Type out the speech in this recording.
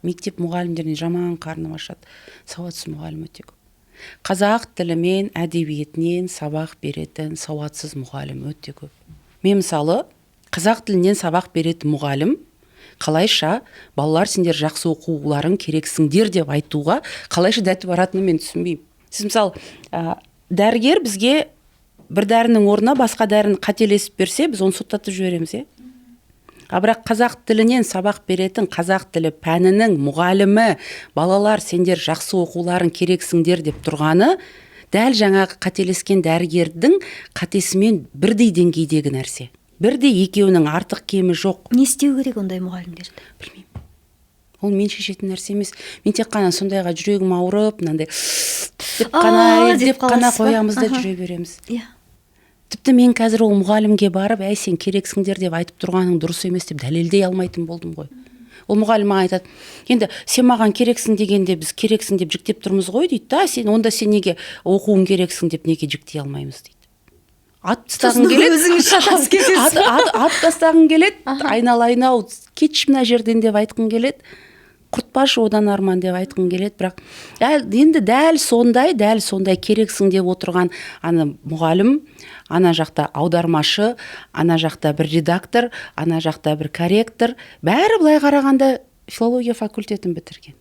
мектеп мұғалімдеріне жаман қарным ашады. Сауатсыз мұғалім өте көп. Қазақ тілі мен әдебиетінен сабақ беретін сауатсыз мұғалім өте көп. Мен мысалы қазақ тілінен сабақ беретін мұғалім қалайша балалар сендер жақсы оқуларың керексіңдер деп айтуға қалайша дәті баратынын мен түсінбеймін. Сіз мысалы дәрігер бізге бір дәрінің орнына басқа дәріні қателесіп берсе, біз оны соттатып жібереміз, бірақ қазақ тілінен сабақ беретін қазақ тілі пәнінің мұғалімі балалар сендер жақсы оқуларың керексіңдер деп тұрғаны дәл жаңағы қателескен дәрігердің қатесімен бірдей деңгейдегі нәрсе. Бірдей, екеуінің артық кемі жоқ. Не істеу керек ондай мұғалімдерді? Білмеймін. Ол мен шешетін нәрсе емес. Мен тек қана сондайға жүрегім ауырып, мынандай деп қана қоямыз да жүре береміз. Тіпті мен қазір ол мұғалімге барып, әй сен керексіңдер деп айтып тұрғаның дұрыс емес деп дәлелдей алмайтын болдым ғой. Ол мұғалім маған айтады, енді сен маған керексің дегенде біз керексің деп жіктеп тұрмыз ғой дейді, онда сен неге оқуың керексің деп неге жіктей алмаймыз дейді. Ат тастағың келеді, ат тастағың келеді, айналайын-ау, кетші мына жерден деп айтқың келеді, құртпашы одан арман деп айтқың келеді, бірақ енді дәл сондай керексің деп отырған ана мұғалім, ана жақта аудармашы, ана жақта бір редактор, ана жақта бір корректор, бәрі былай қарағанда филология факультетін бітірген.